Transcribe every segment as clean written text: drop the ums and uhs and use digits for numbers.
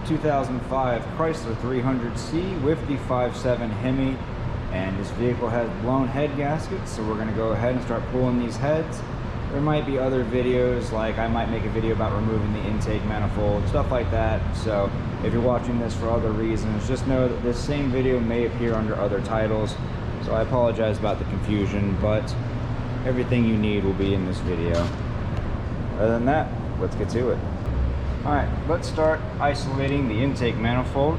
2005 Chrysler 300C with the 5.7 HEMI, and this vehicle has blown head gaskets, so we're going to go ahead and start pulling these heads. There might be other videos, like I might make a video about removing the intake manifold, stuff like that. So if you're watching this for other reasons, just know that this same video may appear under other titles, so I apologize about the confusion, but everything you need will be in this video. Other than that, let's get to it. Alright, let's start isolating the intake manifold.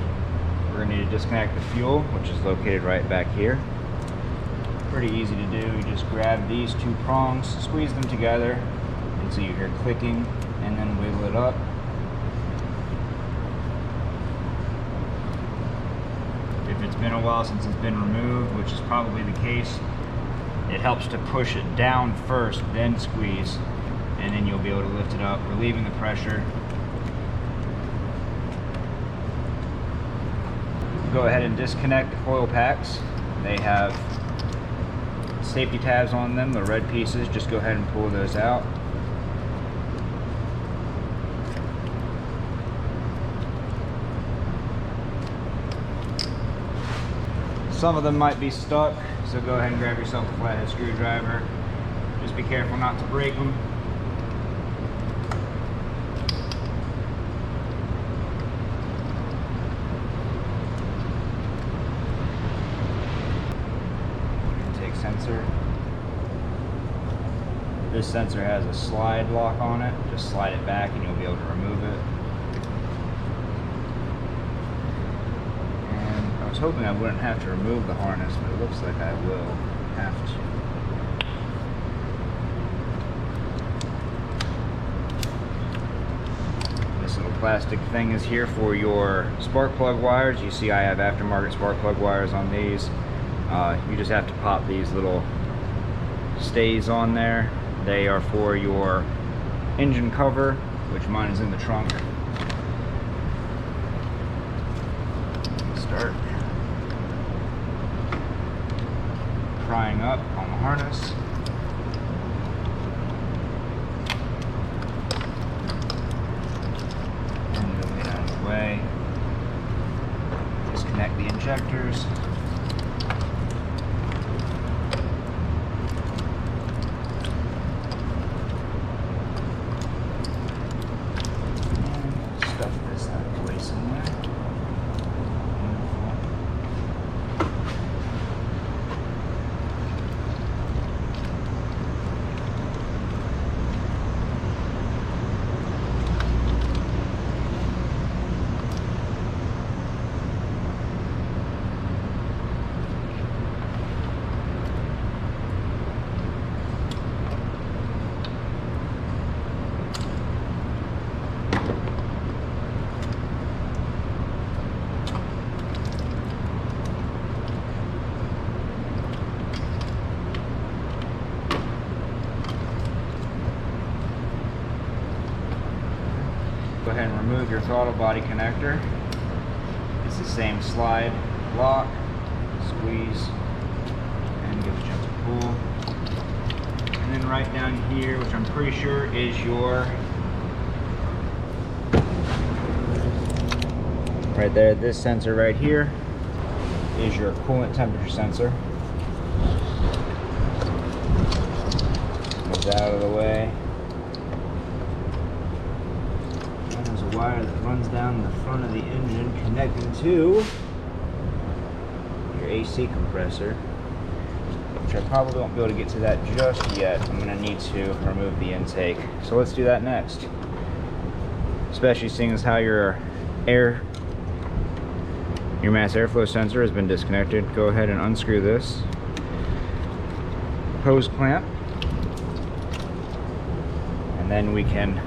We're going to need to disconnect the fuel, which is located right back here. Pretty easy to do. You just grab these two prongs, squeeze them together until you hear clicking, and then wiggle it up. If it's been a while since it's been removed, which is probably the case, it helps to push it down first, then squeeze, and then you'll be able to lift it up, relieving the pressure. Go ahead and disconnect the coil packs. They have safety tabs on them, the red pieces. Just go ahead and pull those out. Some of them might be stuck, so go ahead and grab yourself a flathead screwdriver. Just be careful not to break them. Intake sensor. This sensor has a slide lock on it. Just slide it back and you'll be able to remove it. I was hoping I wouldn't have to remove the harness, but it looks like I will have to. This little plastic thing is here for your spark plug wires. You see I have aftermarket spark plug wires on these. You just have to pop these little stays on there. They are for your engine cover, which mine is in the trunk. Start prying up on the harness. And move it out of the way. Disconnect the injectors. And stuff this out of the way somewhere. Go ahead and remove your throttle body connector. It's the same slide, lock, squeeze, and give a gentle pull. And then right down here, which I'm pretty sure is your, right there, this sensor right here is your coolant temperature sensor. Moves out of the way. Wire that runs down the front of the engine connecting to your AC compressor, which I probably won't be able to get to that just yet. I'm going to need to remove the intake, so let's do that next. Especially seeing as how your mass airflow sensor has been disconnected. Go ahead and unscrew this hose clamp, and then we can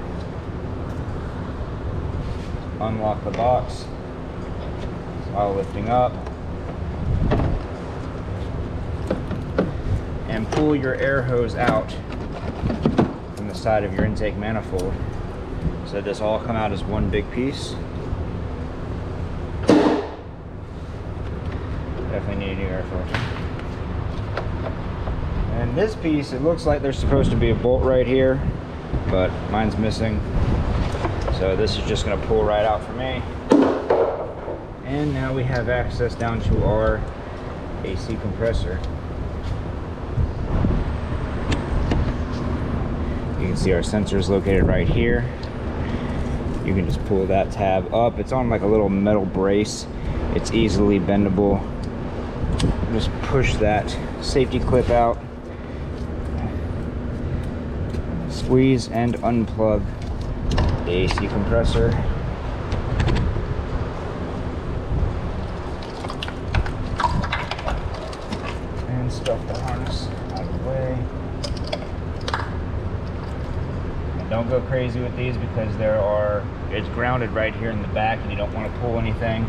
unlock the box while lifting up and pull your air hose out from the side of your intake manifold, so this all come out as one big piece. Definitely need a new air filter. And this piece, it looks like there's supposed to be a bolt right here, but mine's missing. So this is just going to pull right out for me. And now we have access down to our AC compressor. You can see our sensor is located right here. You can just pull that tab up. It's on like a little metal brace. It's easily bendable. Just push that safety clip out. Squeeze and unplug the AC compressor. And stuff the harness out of the way. And don't go crazy with these because it's grounded right here in the back and you don't want to pull anything.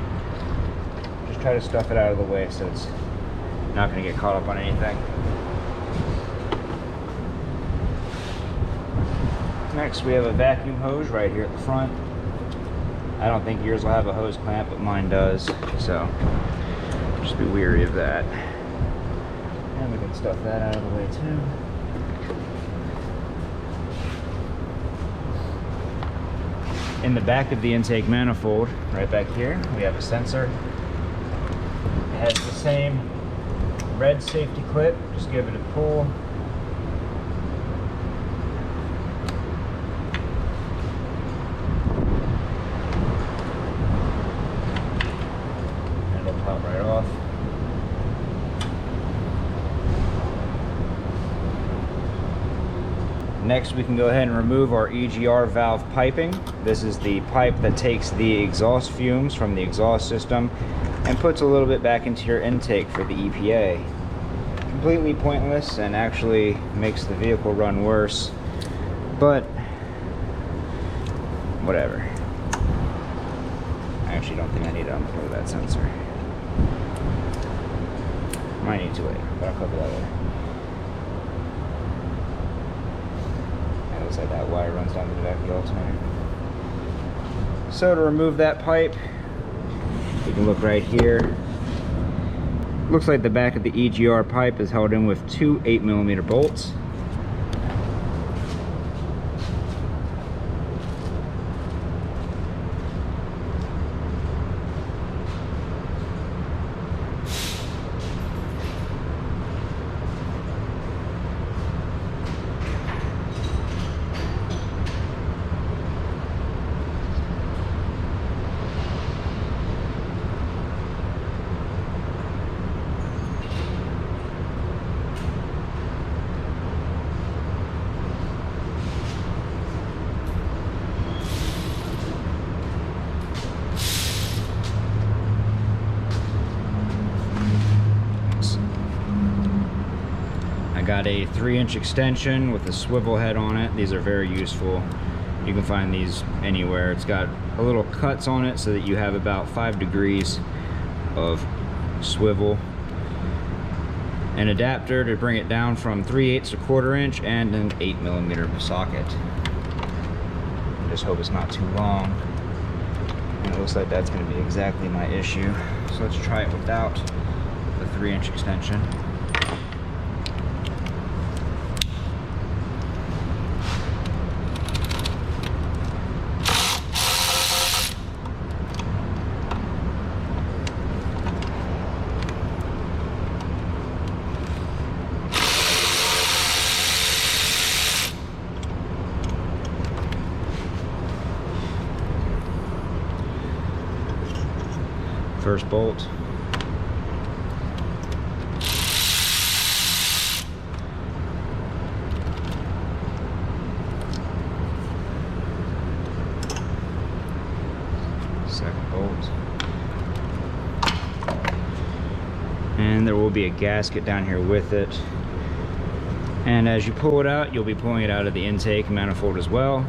Just try to stuff it out of the way so it's not going to get caught up on anything. Next, we have a vacuum hose right here at the front. I don't think yours will have a hose clamp, but mine does, so just be wary of that. And we can stuff that out of the way too. In the back of the intake manifold, right back here, we have a sensor. It has the same red safety clip. Just give it a pull. And it'll pop right off. Next, we can go ahead and remove our EGR valve piping. This is the pipe that takes the exhaust fumes from the exhaust system and puts a little bit back into your intake for the EPA. Completely pointless and actually makes the vehicle run worse, but whatever. I actually don't think I need to unplug that sensor. Might need to later, but I'll cover that later. It looks like that wire runs down to the back of the alternator. So to remove that pipe, you can look right here. Looks like the back of the EGR pipe is held in with two 8mm bolts. Got a 3-inch extension with a swivel head on it. These are very useful. You can find these anywhere. It's got a little cuts on it so that you have about 5 degrees of swivel. An adapter to bring it down from 3/8 to 1/4 inch and an 8mm socket. I just hope it's not too long. And it looks like that's going to be exactly my issue. So let's try it without the 3-inch extension. First bolt. Second bolt. And there will be a gasket down here with it. And as you pull it out, you'll be pulling it out of the intake manifold as well.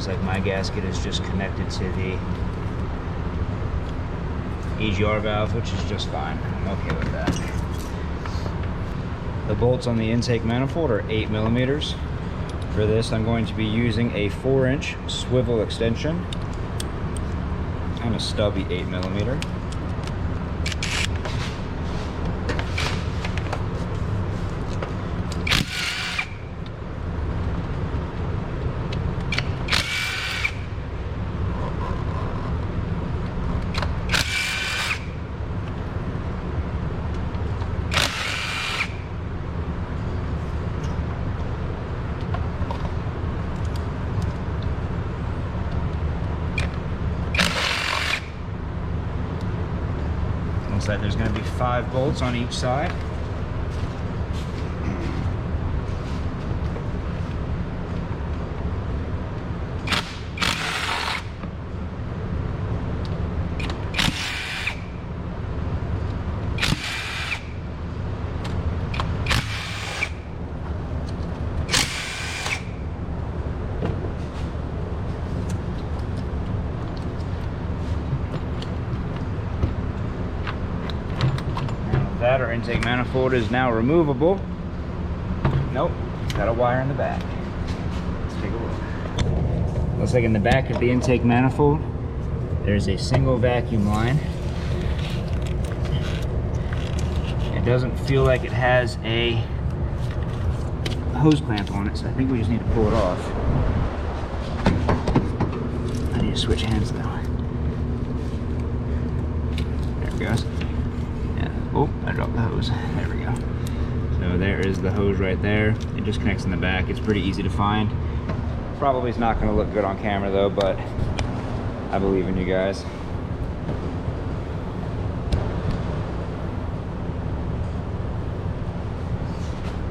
Like my gasket is just connected to the EGR valve, which is just fine. I'm okay with that. The bolts on the intake manifold are 8mm. For this, I'm going to be using a 4-inch swivel extension and a stubby 8mm. Looks like there's going to be 5 bolts on each side. That our intake manifold is now removable. Nope, got a wire in the back. Let's take a look. Looks like in the back of the intake manifold, there's a single vacuum line. It doesn't feel like it has a hose clamp on it, so I think we just need to pull it off. I need to switch hands though. There it goes. Oh, I dropped the hose. There we go. So there is the hose right there. It just connects in the back. It's pretty easy to find. Probably is not going to look good on camera though, but I believe in you guys.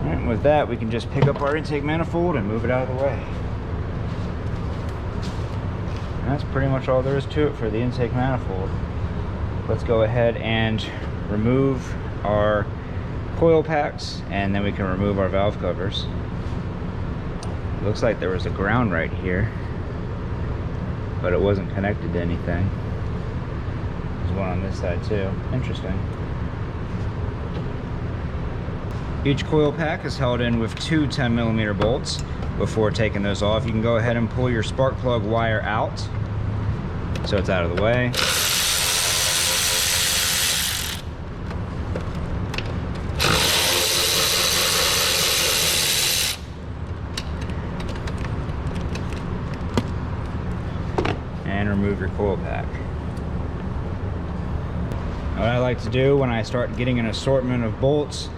Alright, and with that, we can just pick up our intake manifold and move it out of the way. And that's pretty much all there is to it for the intake manifold. Let's go ahead and remove our coil packs, and then we can remove our valve covers. Looks like there was a ground right here, but it wasn't connected to anything. There's one on this side too. Interesting. Each coil pack is held in with 2 10mm bolts. Before taking those off, you can go ahead and pull your spark plug wire out so it's out of the way. And remove your coil pack. What I like to do when I start getting an assortment of bolts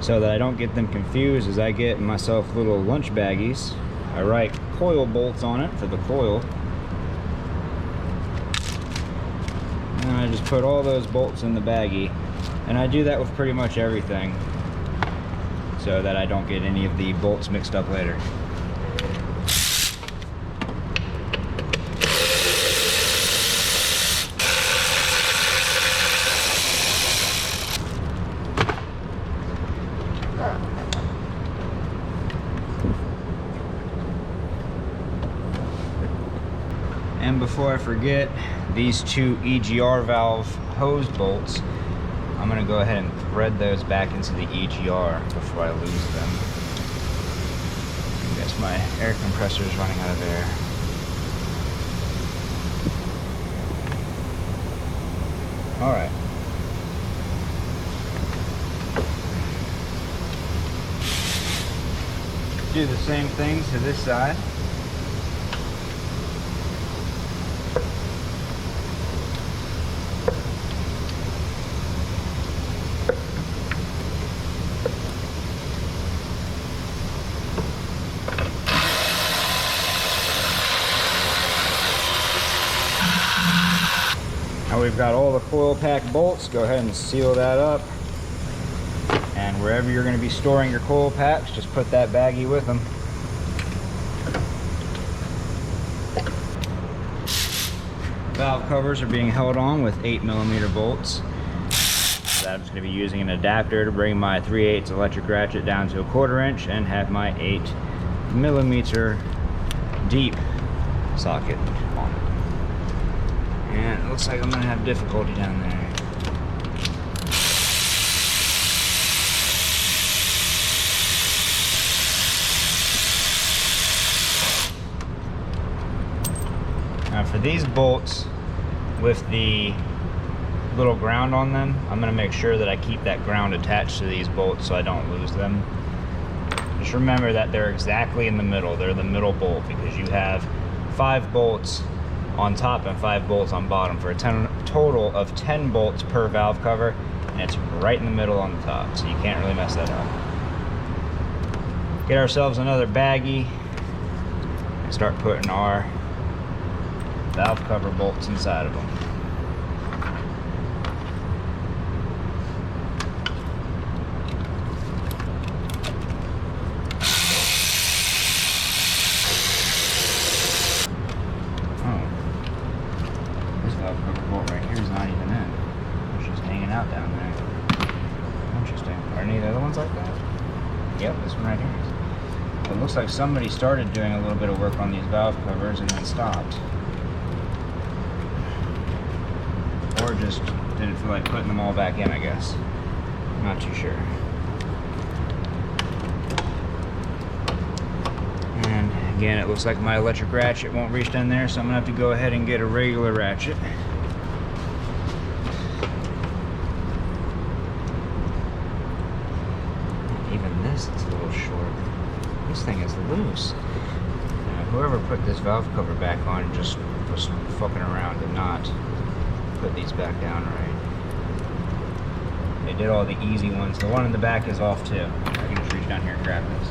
so that I don't get them confused is I get myself little lunch baggies. I write coil bolts on it for the coil. And I just put all those bolts in the baggie. And I do that with pretty much everything so that I don't get any of the bolts mixed up later. And before I forget, these 2 EGR valve hose bolts, I'm going to go ahead and thread those back into the EGR before I lose them. I guess my air compressor is running out of air. Alright. Do the same things to this side. Now we've got all the coil pack bolts. Go ahead and seal that up. And wherever you're going to be storing your coil packs, just put that baggie with them. Valve covers are being held on with 8mm bolts. So I'm just going to be using an adapter to bring my 3/8 electric ratchet down to a 1/4 inch and have my 8mm deep socket on it. And it looks like I'm going to have difficulty down there. Now for these bolts with the little ground on them, I'm going to make sure that I keep that ground attached to these bolts so I don't lose them. Just remember that they're exactly in the middle. They're the middle bolt because you have 5 bolts on top and 5 bolts on bottom for a total of 10 bolts per valve cover, and it's right in the middle on the top, so you can't really mess that up. Get ourselves another baggie and start putting our valve cover bolts inside of them. Looks like somebody started doing a little bit of work on these valve covers and then stopped. Or just didn't feel like putting them all back in, I guess. I'm not too sure. And again, it looks like my electric ratchet won't reach down there, so I'm gonna have to go ahead and get a regular ratchet. Even this is a little short. This thing is loose. Whoever put this valve cover back on just was fucking around and not put these back down right. They did all the easy ones. The one in the back is off too. I can just reach down here and grab this.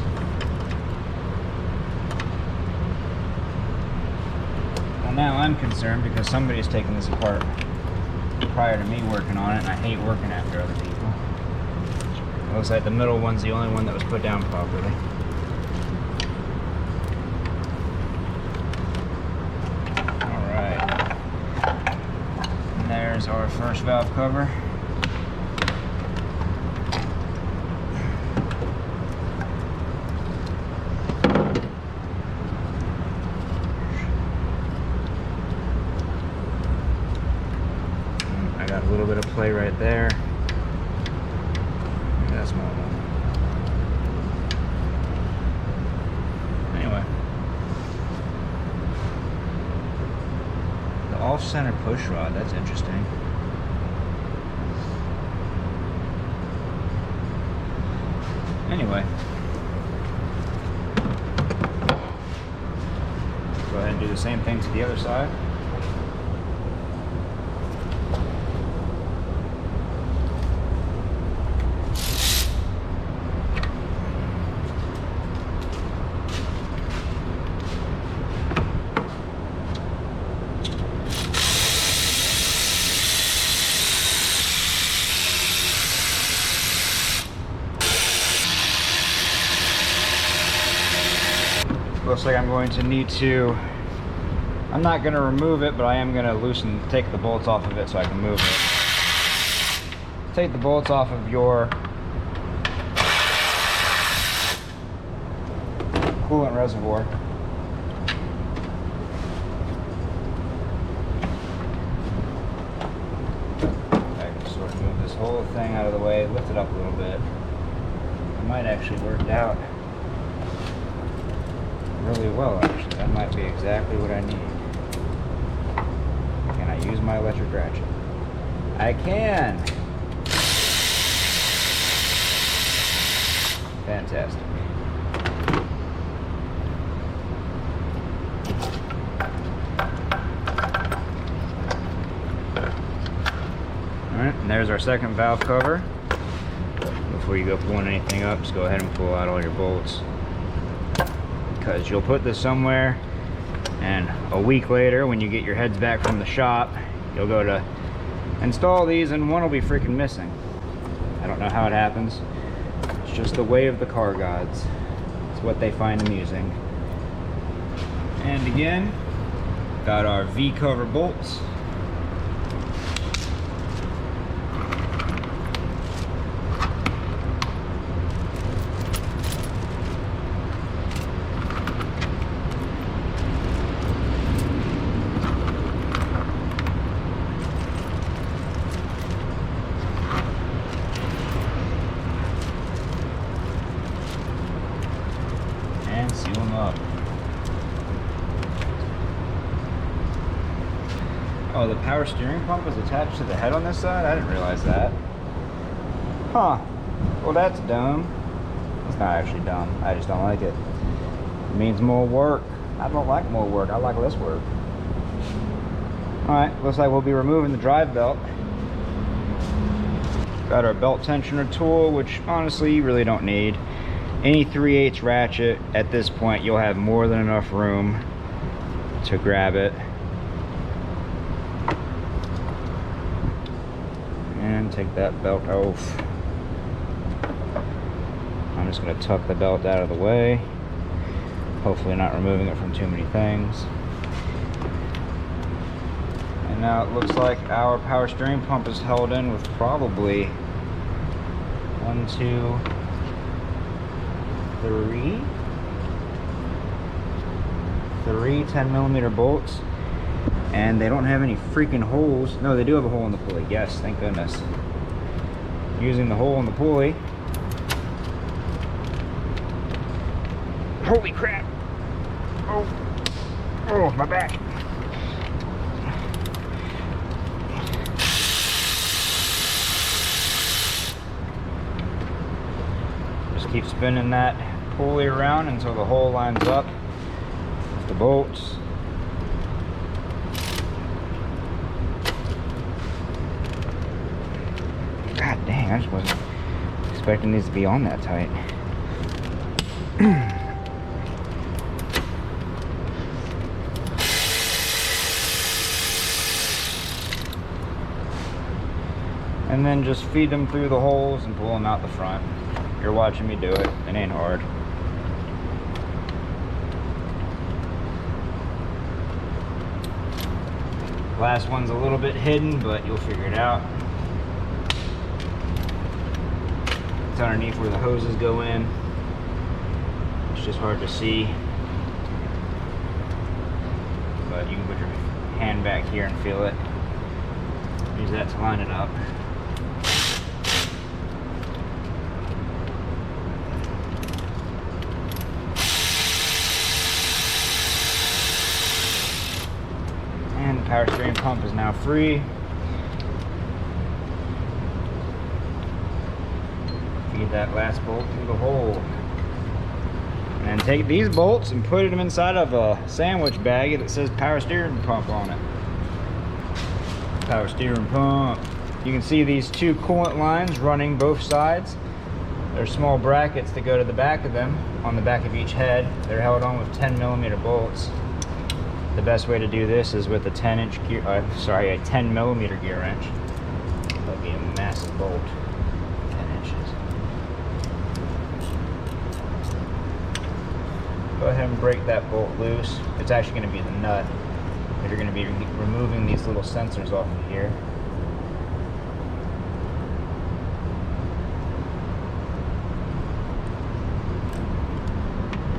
Well, now I'm concerned because somebody's taken this apart prior to me working on it, and I hate working after other people. It looks like the middle one's the only one that was put down properly. There's our first valve cover. I got a little bit of play right there. That's normal. Anyway. Off-center push rod, that's interesting. Anyway, go ahead and do the same thing to the other side. Looks like I'm going to need to, I'm not going to remove it, but I am going to take the bolts off of it so I can move it. Take the bolts off of your coolant reservoir. I can sort of move this whole thing out of the way, lift it up a little bit. It might actually work out really well, actually. That might be exactly what I need. Can I use my electric ratchet? I can! Fantastic. Alright, and there's our second valve cover. Before you go pulling anything up, just go ahead and pull out all your bolts. Because you'll put this somewhere and a week later when you get your heads back from the shop, you'll go to install these and one will be freaking missing. I don't know how it happens. It's just the way of the car gods. It's what they find amusing. And again, got our V cover bolts. Seal them up. Oh, the power steering pump is attached to the head on this side? I didn't realize that. Huh. Well, that's dumb. It's not actually dumb. I just don't like it. It means more work. I don't like more work. I like less work. Alright, looks like we'll be removing the drive belt. Got our belt tensioner tool, which honestly you really don't need. Any 3/8 ratchet at this point, you'll have more than enough room to grab it. And take that belt off. I'm just going to tuck the belt out of the way. Hopefully not removing it from too many things. And now it looks like our power steering pump is held in with probably 1, 2, 3 3 10mm bolts, and they don't have any freaking holes. No, they do have a hole in the pulley. Yes, thank goodness. Using the hole in the pulley. Holy crap! Oh, my back. Just keep spinning that pulley around until the hole lines up with the bolts. God dang, I just wasn't expecting these to be on that tight. And then just feed them through the holes and pull them out the front. You're watching me do it. It ain't hard. Last one's a little bit hidden, but you'll figure it out. It's underneath where the hoses go in. It's just hard to see. But you can put your hand back here and feel it. Use that to line it up. And the power steering pump is now free. Feed that last bolt through the hole. And take these bolts and put them inside of a sandwich baggie that says power steering pump on it. Power steering pump. You can see these 2 coolant lines running both sides. There's small brackets that go to the back of them, on the back of each head. They're held on with 10mm bolts. The best way to do this is with a 10mm gear wrench. That'll be a massive bolt, 10 inches. Go ahead and break that bolt loose. It's actually going to be the nut. You're going to be removing these little sensors off of here.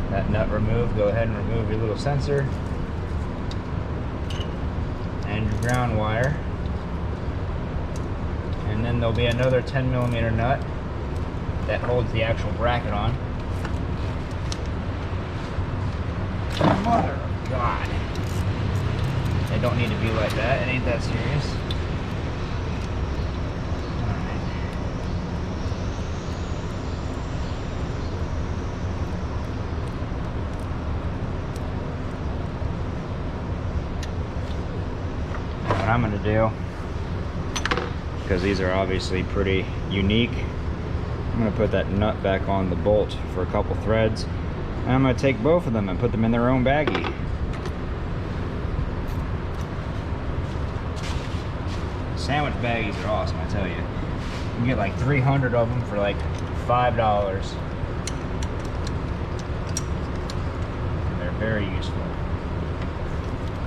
That nut removed, go ahead and remove your little sensor and your ground wire. And then there'll be another 10mm nut that holds the actual bracket on. Mother of God. They don't need to be like that. It ain't that serious. Alright. What I'm going to do, because these are obviously pretty unique, I'm going to put that nut back on the bolt for a couple threads. And I'm going to take both of them and put them in their own baggie. Sandwich baggies are awesome, I tell you. You can get like 300 of them for like $5. And they're very useful.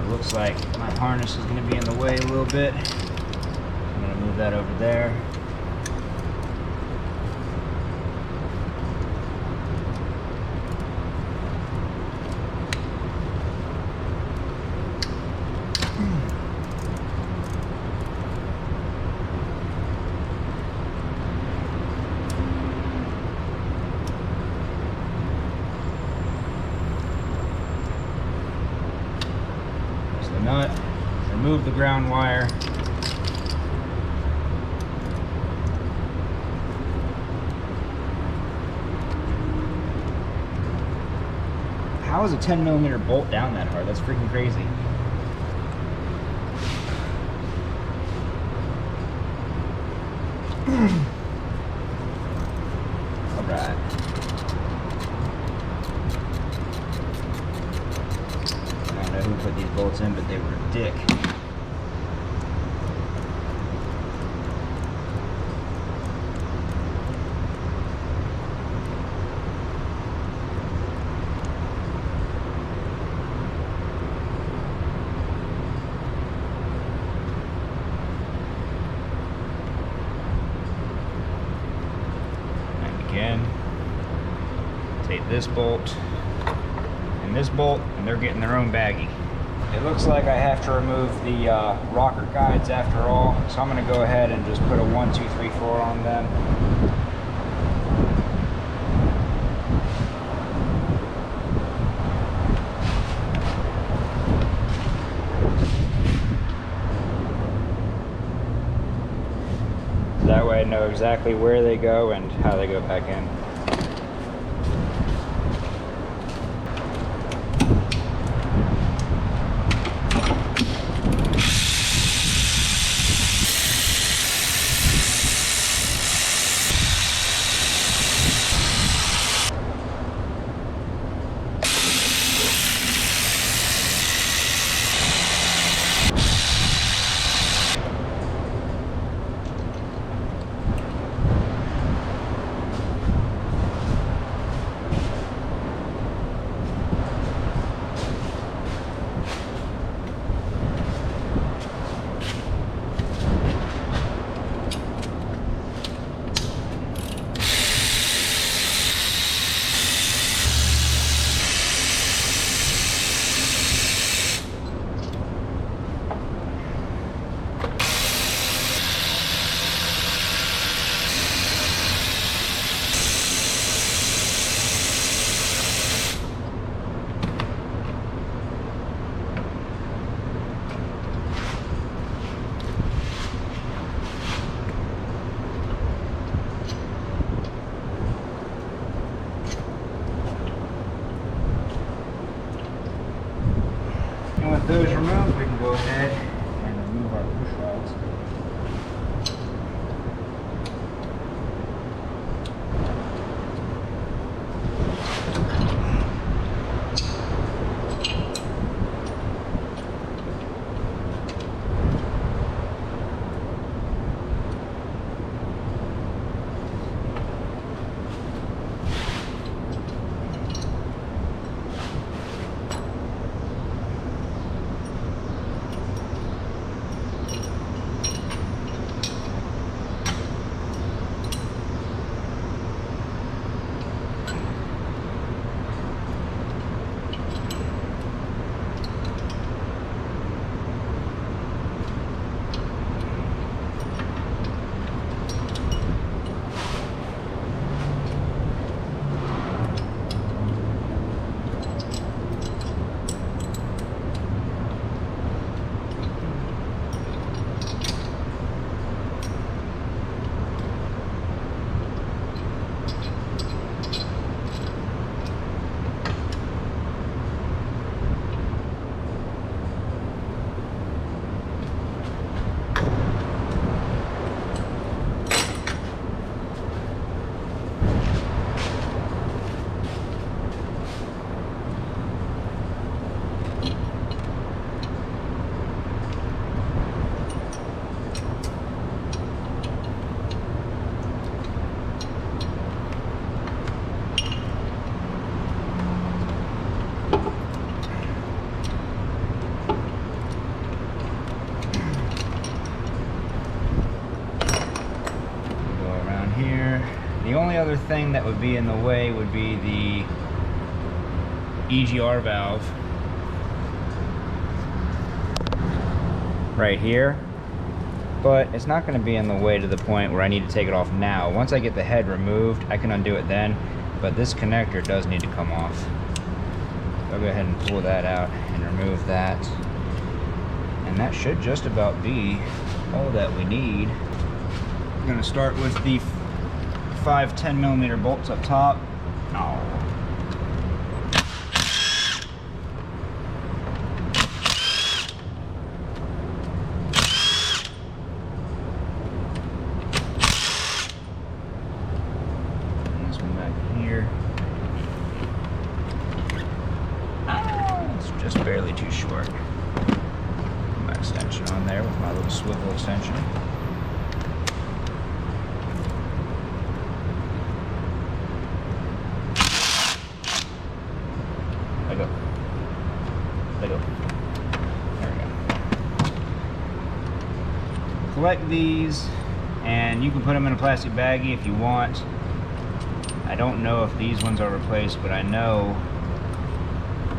It looks like my harness is going to be in the way a little bit. I'm going to move that over there. Nut, remove the ground wire. How is a 10mm bolt down that hard? That's freaking crazy. All right. I don't know who put these bolts in, but they were a dick. And again, take this bolt and this bolt, and they're getting their own baggie. It looks like I have to remove the rocker guides after all, so I'm going to go ahead and just put a 1, 2, 3, 4 on them. That way I know exactly where they go and how they go back in. With those removed, we can go ahead and remove our push rods. The only other thing that would be in the way would be the EGR valve right here, but it's not going to be in the way to the point where I need to take it off now. Once I get the head removed, I can undo it then, but this connector does need to come off. So I'll go ahead and pull that out and remove that, and that should just about be all that we need. I'm going to start with the 5 10mm bolts up top. Oh. And this one back here. Oh, it's just barely too short. Put my extension on there with my little swivel extension. Collect these, and you can put them in a plastic baggie if you want. I don't know if these ones are replaced, but I know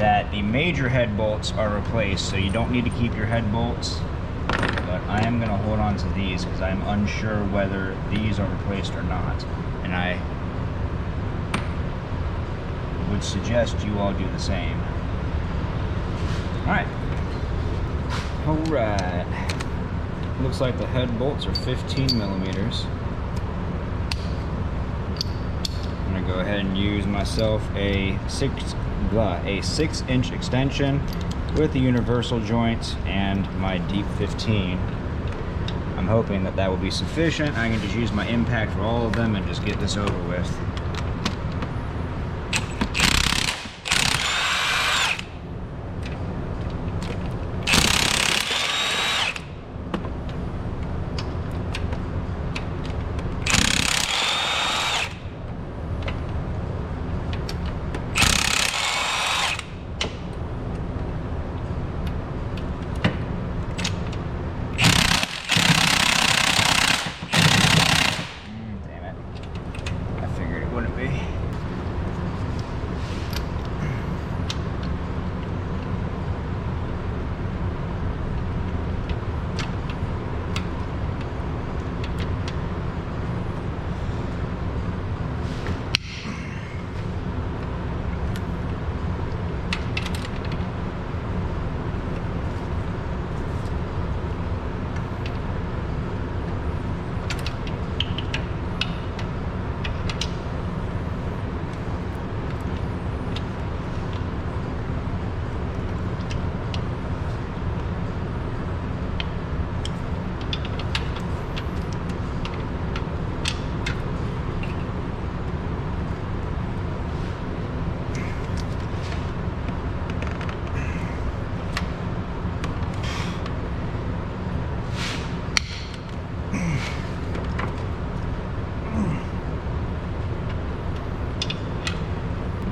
that the major head bolts are replaced, so you don't need to keep your head bolts. But I am going to hold on to these because I'm unsure whether these are replaced or not. And I would suggest you all do the same. Alright. Alright. Looks like the head bolts are 15 millimeters. I'm going to go ahead and use myself a 6-inch extension with the universal joint and my deep 15. I'm hoping that that will be sufficient. I can just use my impact for all of them and just get this over with.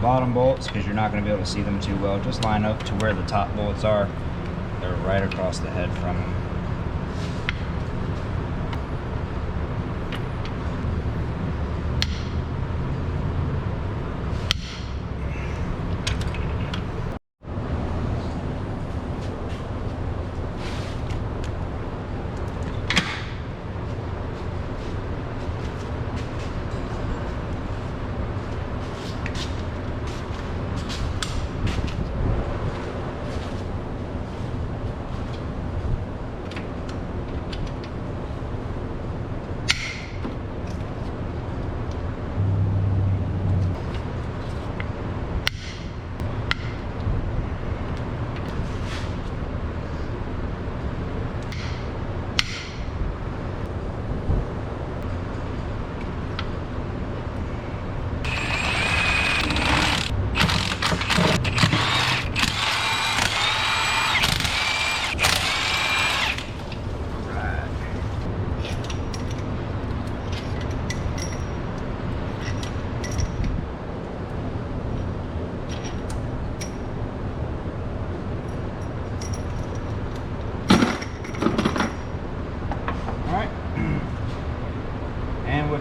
Bottom bolts, because you're not going to be able to see them too well, just line up to where the top bolts are. They're right across the head from them.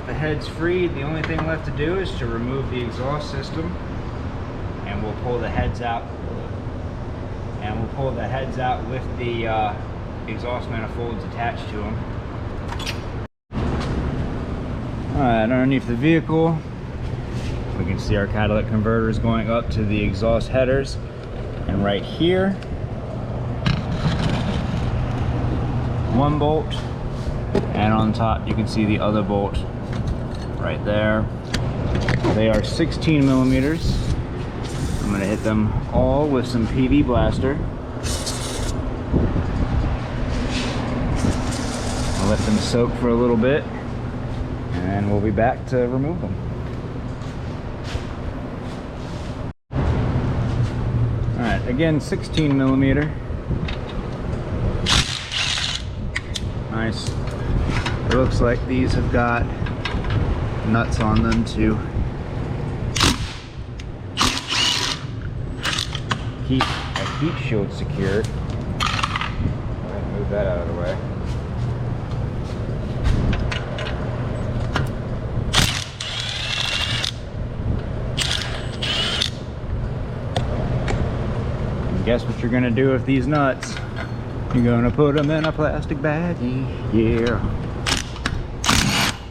The head's free. The only thing left to do is to remove the exhaust system, and we'll pull the heads out. And we'll pull the heads out with the exhaust manifolds attached to them. Alright, underneath the vehicle, we can see our catalytic converters going up to the exhaust headers, and right here, one bolt, and on top you can see the other bolt right there. They are 16 millimeters. I'm going to hit them all with some PV Blaster. I'll let them soak for a little bit, and we'll be back to remove them. Alright, again 16 millimeter. Nice. It looks like these have got nuts on them to keep a heat shield secured. Go ahead and move that out of the way. guess what you're gonna do with these nuts? You're gonna put them in a plastic baggie, yeah.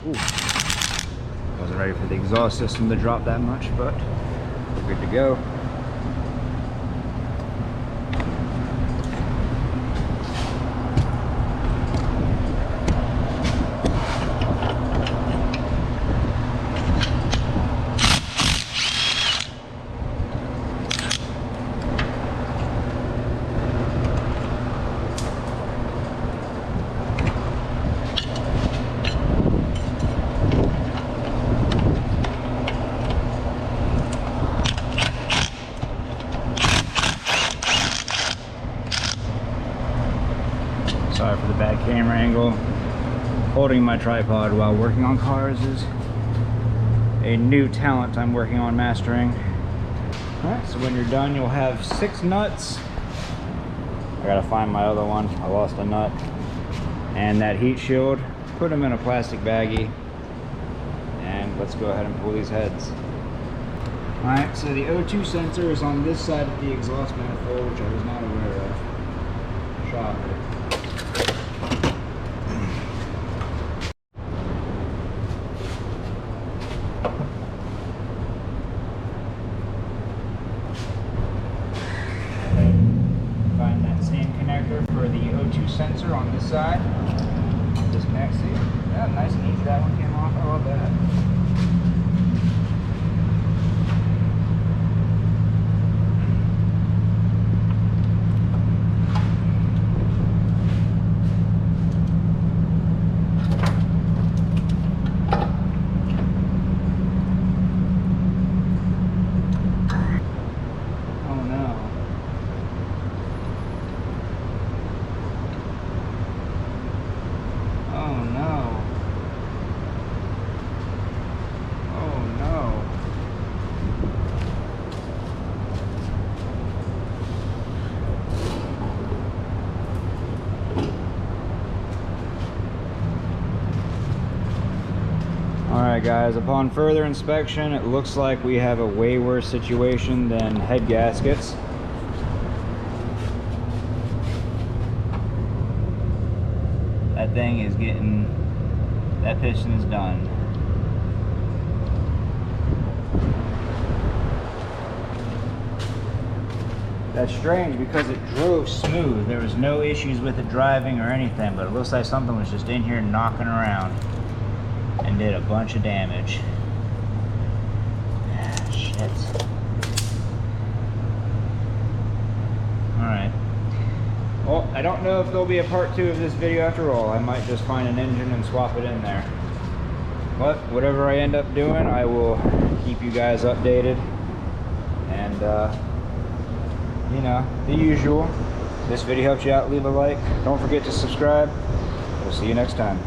Ooh. Wasn't ready for the exhaust system to drop that much, but we're good to go. Sorry for the bad camera angle. Holding my tripod while working on cars is a new talent I'm working on mastering. Alright, so when you're done, you'll have 6 nuts. I gotta find my other one. I lost a nut. And that heat shield. Put them in a plastic baggie. And let's go ahead and pull these heads. Alright, so the O2 sensor is on this side of the exhaust manifold, which I was not aware of. Shocker. Find that same connector for the O2 sensor on this side. Disconnect, see? Yeah, nice and easy. That one came off. I love that. Alright guys, upon further inspection, it looks like we have a way worse situation than head gaskets. That thing is getting, that piston is done. That's strange because it drove smooth. There was no issues with it driving or anything, but it looks like something was just in here knocking around and did a bunch of damage. Shit. Alright. Well, I don't know if there'll be a part 2 of this video after all. I might just find an engine and swap it in there. But whatever I end up doing, I will keep you guys updated. And, you know, the usual. If this video helped you out, leave a like. Don't forget to subscribe. We'll see you next time.